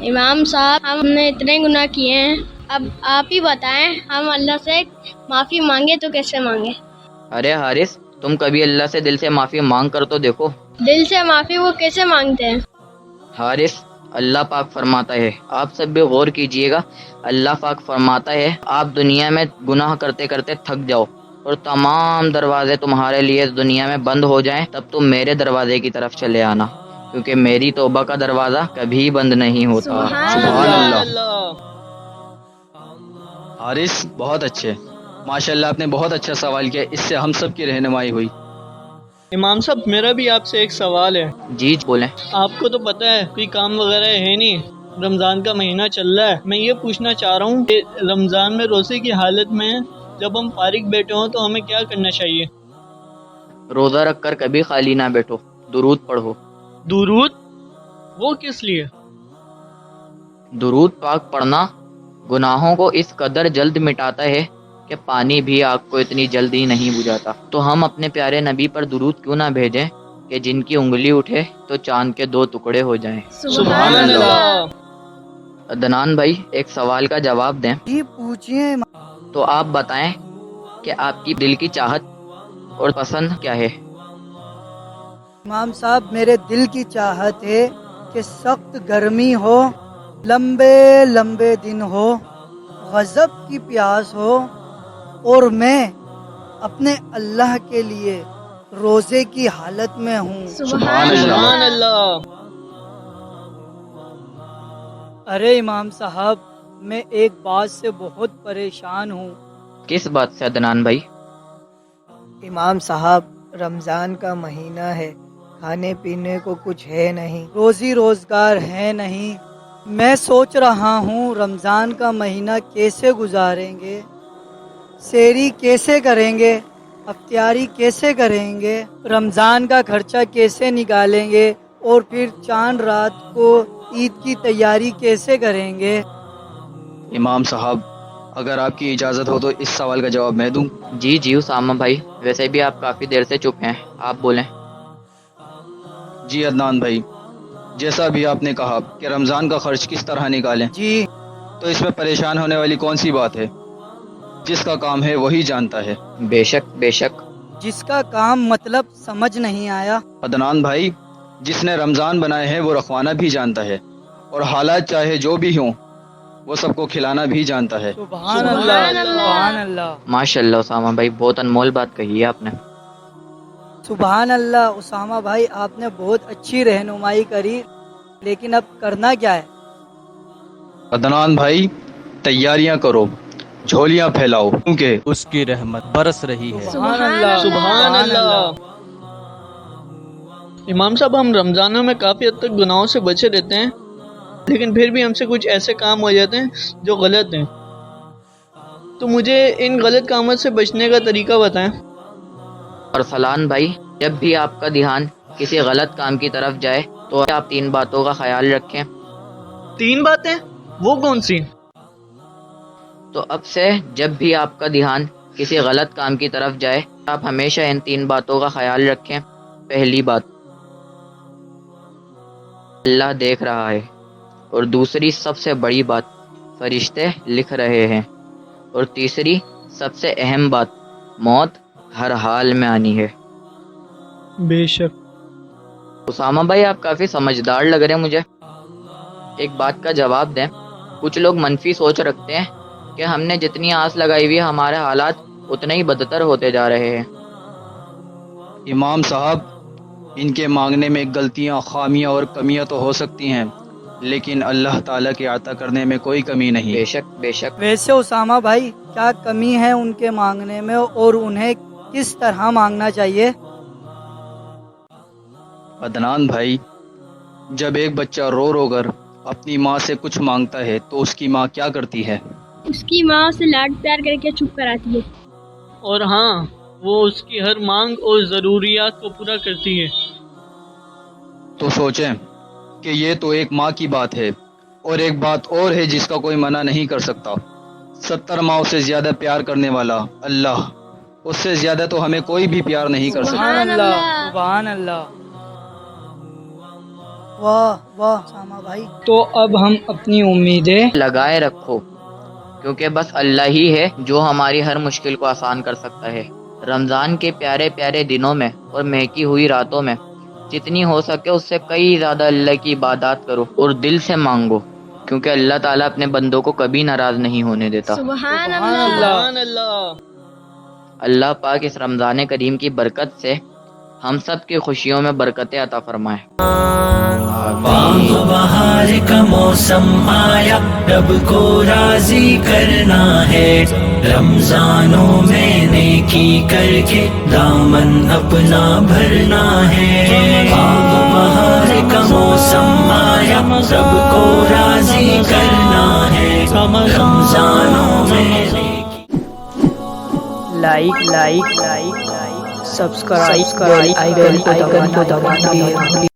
امام صاحب، ہم نے اتنے گناہ کیے ہیں، اب آپ ہی بتائیں ہم اللہ سے معافی مانگے تو کیسے مانگے؟ ارے حارث، تم کبھی اللہ سے دل سے معافی مانگ کر تو دیکھو۔ دل سے معافی وہ کیسے مانگتے ہیں؟ حارث، اللہ پاک فرماتا ہے، آپ سب بھی غور کیجئے گا، اللہ پاک فرماتا ہے آپ دنیا میں گناہ کرتے کرتے تھک جاؤ اور تمام دروازے تمہارے لیے دنیا میں بند ہو جائیں، تب تم میرے دروازے کی طرف چلے آنا، کیونکہ میری توبہ کا دروازہ کبھی بند نہیں ہوتا۔ سبحان اللہ۔ اللہ۔ حارث، بہت اچھے، ماشاءاللہ آپ نے بہت اچھا سوال کیا، اس سے ہم سب کی رہنمائی ہوئی۔ امام صاحب، میرا بھی آپ سے ایک سوال ہے۔ جی بولیں۔ آپ کو تو پتہ ہے کوئی کام وغیرہ ہے نہیں، رمضان کا مہینہ چل رہا ہے، میں یہ پوچھنا چاہ رہا ہوں کہ رمضان میں روزے کی حالت میں جب ہم فارغ بیٹھے ہوں تو ہمیں کیا کرنا چاہیے؟ روزہ رکھ کر کبھی خالی نہ بیٹھو، درود پڑھو۔ درود؟ وہ کس لیے؟ درود پاک پڑھنا گناہوں کو اس قدر جلد مٹاتا ہے کہ پانی بھی آگ کو اتنی جلدی نہیں بجھاتا۔ تو ہم اپنے پیارے نبی پر درود کیوں نہ بھیجیں کہ جن کی انگلی اٹھے تو چاند کے 2 ٹکڑے ہو جائیں۔ سبحان اللہ۔ عدنان بھائی، ایک سوال کا جواب دیں۔ جی پوچھئے۔ تو آپ بتائیں کہ آپ کی دل کی چاہت اور پسند کیا ہے؟ امام صاحب، میرے دل کی چاہت ہے کہ سخت گرمی ہو، لمبے لمبے دن ہو، غضب کی پیاس ہو، اور میں اپنے اللہ کے لیے روزے کی حالت میں ہوں۔ سبحان اللہ۔ ارے امام صاحب، میں ایک بات سے بہت پریشان ہوں۔ کس بات سے عدنان بھائی؟ امام صاحب، رمضان کا مہینہ ہے، کھانے پینے کو کچھ ہے نہیں، روزی روزگار ہے نہیں، میں سوچ رہا ہوں رمضان کا مہینہ کیسے گزاریں گے، سحری کیسے کریں گے، افطاری کیسے کریں گے، رمضان کا خرچہ کیسے نکالیں گے، اور پھر چاند رات کو عید کی تیاری کیسے کریں گے۔ امام صاحب، اگر آپ کی اجازت ہو تو اس سوال کا جواب میں دوں۔ جی جی اسامہ بھائی، ویسے بھی آپ کافی دیر سے چپ ہیں، آپ بولیں۔ جی عدنان بھائی، جیسا بھی آپ نے کہا کہ رمضان کا خرچ کس طرح نکالیں، جی تو اس میں پریشان ہونے والی کون سی بات ہے؟ جس کا کام ہے وہی جانتا ہے۔ بے شک بے شک۔ جس کا کام مطلب سمجھ نہیں آیا۔ عدنان بھائی، جس نے رمضان بنائے ہیں وہ رکھوانا بھی جانتا ہے، اور حالات چاہے جو بھی ہوں وہ سب کو کھلانا بھی جانتا ہے۔ سبحان اللہ، سبحان اللہ، ماشاء اللہ اسامہ بھائی، بہت انمول بات کہی ہے آپ نے۔ سبحان اللہ۔ اسامہ بھائی، آپ نے بہت اچھی رہنمائی کری، لیکن اب کرنا کیا ہے؟ عدنان بھائی، تیاریاں کرو، جھولیاں پھیلاؤ، کیونکہ اس کی رحمت برس رہی ہے۔ سبحان اللہ، سبحان اللہ۔ امام صاحب، ہم رمضانوں میں کافی حد تک گناہوں سے بچے رہتے ہیں، لیکن پھر بھی ہم سے کچھ ایسے کام ہو جاتے ہیں جو غلط ہیں، تو مجھے ان غلط کاموں سے بچنے کا طریقہ بتائیں۔ اور فلان بھائی، جب بھی آپ کا دھیان کسی غلط کام کی طرف جائے تو آپ 3 باتوں کا خیال رکھیں۔ 3 باتیں؟ وہ کون سی؟ تو اب سے جب بھی آپ کا دھیان کسی غلط کام کی طرف جائے آپ ہمیشہ ان 3 باتوں کا خیال رکھیں۔ پہلی بات، اللہ دیکھ رہا ہے، اور دوسری سب سے بڑی بات، فرشتے لکھ رہے ہیں، اور تیسری سب سے اہم بات، موت ہر حال میں آنی ہے۔ بے شک۔ اسامہ بھائی، آپ کافی سمجھدار لگ رہے ہیں مجھے۔ ایک بات کا جواب دیں۔ کچھ لوگ منفی سوچ رکھتے ہیں کہ ہم نے جتنی آس لگائی ہوئی ہے ہمارے حالات اتنے ہی بدتر ہوتے جا رہے ہیں۔ امام صاحب، ان کے مانگنے میں غلطیاں، خامیاں اور کمیاں تو ہو سکتی ہیں، لیکن اللہ تعالیٰ کے عطا کرنے میں کوئی کمی نہیں۔ بے شک بے شک۔ ویسے اسامہ بھائی، کیا کمی ہے ان کے مانگنے میں، اور انہیں کس طرح مانگنا چاہیے؟ عدنان بھائی، جب ایک بچہ رو رو کر اپنی ماں سے کچھ مانگتا ہے تو اس کی ماں کیا کرتی ہے؟ اس کی ماں اسے لاڈ پیار کر کے چپ کراتی ہے۔ اور ہاں، وہ اس کی ہر مانگ اور ضروریات کو پورا کرتی ہے۔ تو سوچیں کہ یہ تو ایک ماں کی بات ہے، اور ایک بات اور ہے جس کا کوئی منع نہیں کر سکتا۔ 70 ماؤں سے زیادہ پیار کرنے والا اللہ، اس سے زیادہ تو ہمیں کوئی بھی پیار نہیں کر سکتا۔ سبحان اللہ، سبحان اللہ۔ واہ واہ ساما بھائی. تو اب ہم اپنی امیدیں لگائے رکھو کیونکہ بس اللہ ہی ہے جو ہماری ہر مشکل کو آسان کر سکتا ہے. رمضان کے پیارے پیارے دنوں میں اور مہکی ہوئی راتوں میں جتنی ہو سکے اس سے کئی زیادہ اللہ کی عبادات کرو اور دل سے مانگو کیونکہ اللہ تعالیٰ اپنے بندوں کو کبھی ناراض نہیں ہونے دیتا. سبحان اللہ. سبحان اللہ. اللہ پاک اس رمضان کریم کی برکت سے ہم سب کی خوشیوں میں برکتیں عطا فرمائے. باغ بہار کا موسم آیا رب کو راضی کرنا ہے رمضانوں میں نیکی کر کے دامن اپنا بھرنا ہے. باغ بہار کا موسم آیا رب کو راضی کرنا ہے رمضانوں میں لائک سبسکرائب آئیکن کو دبا دیجیے.